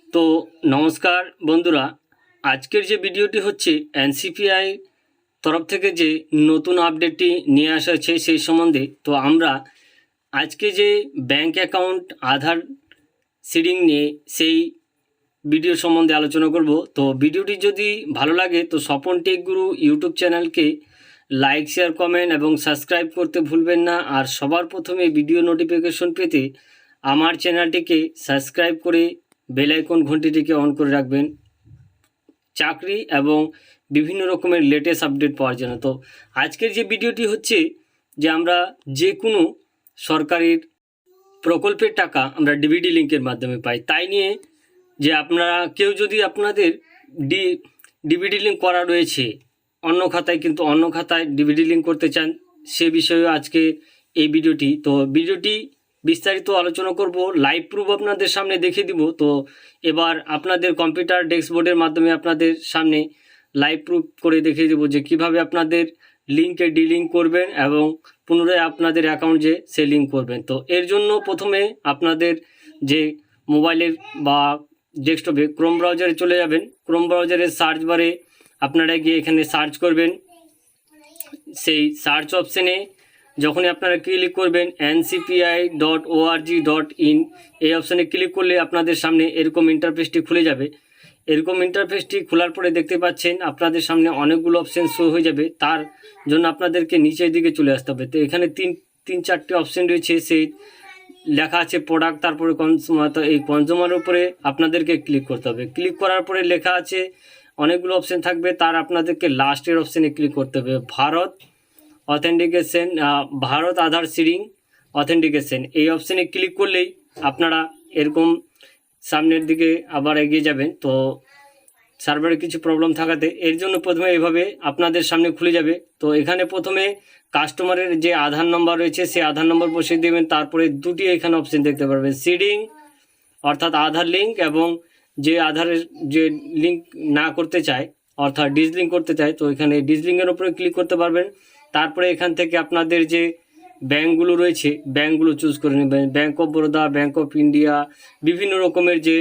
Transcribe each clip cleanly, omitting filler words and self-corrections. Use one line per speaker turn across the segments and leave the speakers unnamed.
তো নমস্কার বন্ধুরা, আজকের যে ভিডিওটি হচ্ছে এনসিপিআই তরফ থেকে যে নতুন আপডেটটি নিয়ে আসা হয়েছে সেই সম্বন্ধে। তো আমরা আজকে যে ব্যাংক অ্যাকাউন্ট আধার সিডিং নিয়ে সেই ভিডিও সম্বন্ধে আলোচনা করব। তো ভিডিওটি যদি ভালো লাগে তো স্বপন টেক গুরু ইউটিউব চ্যানেলকে লাইক, শেয়ার, কমেন্ট এবং সাবস্ক্রাইব করতে ভুলবেন না। আর সবার প্রথমে ভিডিও নোটিফিকেশন পেতে আমার চ্যানেলটিকে সাবস্ক্রাইব করে বেল আইকন ঘন্টিটিকে অন করে রাখবেন চাকরি এবং বিভিন্ন রকমের লেটেস্ট আপডেট পাওয়ার জন্য। তো আজকের যে ভিডিওটি হচ্ছে যে আমরা যে কোনো সরকারের প্রকল্পের টাকা আমরা ডিবিডি লিঙ্কের মাধ্যমে পাই, তাই নিয়ে যে আপনারা কেউ যদি আপনাদের ডিবিডি লিঙ্ক করা রয়েছে অন্য খাতায়, কিন্তু অন্য খাতায় ডিবিডি লিঙ্ক করতে চান, সে বিষয়ে আজকে এই ভিডিওটি। তো ভিডিওটি বিস্তারিত আলোচনা করব, লাইভ প্রুফ আপনাদের সামনে দেখিয়ে দিব। তো এবার আপনাদের কম্পিউটার ডেস্কবোর্ডের মাধ্যমে আপনাদের সামনে লাইভ প্রুফ করে দেখিয়ে দেবো যে কিভাবে আপনাদের লিঙ্কে ডিলিঙ্ক করবেন এবং পুনরায় আপনাদের অ্যাকাউন্ট যে সে লিঙ্ক করবেন। তো এর জন্য প্রথমে আপনাদের যে মোবাইলের বা ডেস্কটপে ক্রোম ব্রাউজারে চলে যাবেন। ক্রোম ব্রাউজারের সার্চ বারে আপনারা গিয়ে এখানে সার্চ করবেন। সেই সার্চ অপশানে যখনই আপনারা ক্লিক করবেন ncpi.org.in এই অপশানে ক্লিক করলে আপনাদের সামনে এরকম ইন্টারফেসটি খুলে যাবে। এরকম ইন্টারফেসটি খোলার পরে দেখতে পাচ্ছেন আপনাদের সামনে অনেকগুলো অপশান শো হয়ে যাবে। তার জন্য আপনাদেরকে নিচের দিকে চলে আসতে হবে। তো এখানে তিন চারটে অপশান রয়েছে, সেই লেখা আছে প্রোডাক্ট, তারপরে কনজিউমার। তো এই কনজিউমারের উপরে আপনাদেরকে ক্লিক করতে হবে। ক্লিক করার পরে লেখা আছে অনেকগুলো অপশান থাকবে, তার আপনাদেরকে লাস্টের অপশানে ক্লিক করতে হবে, ভারত অথেন্টিকেশন, ভারত আধার সিডিং অথেন্টিকেশন। এই অপশানে ক্লিক করলেই আপনারা এরকম সামনের দিকে আবার এগিয়ে যাবেন। তো সার্ভারে কিছু প্রবলেম থাকাতে এর জন্য প্রথমে এইভাবে আপনাদের সামনে খুলে যাবে। তো এখানে প্রথমে কাস্টমারের যে আধার নম্বর রয়েছে সেই আধার নম্বর বসিয়ে দেবেন। তারপরে দুটি এখানে অপশান দেখতে পারবেন, সিডিং অর্থাৎ আধার লিঙ্ক, এবং যে আধারের যে লিঙ্ক না করতে চায় অর্থাৎ ডিসলিঙ্ক করতে চায়, তো এখানে ডিসলিঙ্কের উপরে ক্লিক করতে পারবেন। তারপরে এখান থেকে আপনাদের যে ব্যাঙ্কগুলো রয়েছে ব্যাঙ্কগুলো চুজ করে নেবেন, bank of Baroda, bank of India, বিভিন্ন রকমের যে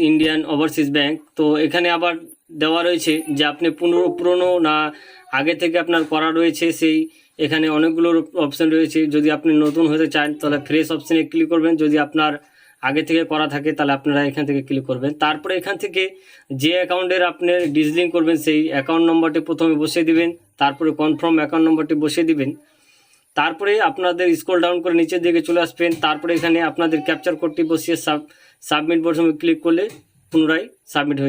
ইন্ডিয়ান ওভারসিজ ব্যাঙ্ক। তো এখানে আবার দেওয়া রয়েছে যে আপনি পুরনো না আগে থেকে আপনার করা রয়েছে, সেই এখানে অনেকগুলো অপশান রয়েছে। যদি আপনি নতুন হতে চান তাহলে ফ্রেশ অপশানে ক্লিক করবেন, যদি আপনার আগে থেকে করা থাকে তাহলে আপনারা এখান থেকে ক্লিক করবেন। তারপরে এখান থেকে যে অ্যাকাউন্টের আপনি ডিসলিঙ্ক করবেন সেই অ্যাকাউন্ট নম্বরটি প্রথমে বসিয়ে দিবেন, তারপরে কনফার্ম অ্যাকাউন্ট নম্বরটি বসিয়ে দিবেন। তারপরে আপনাদের স্ক্রল ডাউন করে নিচের দিকে চলে আসবেন। তারপরে এখানে আপনাদের ক্যাপচার কোডটি বসিয়ে সাবমিট বটনে ক্লিক করলে পুনরায় সাবমিট হয়ে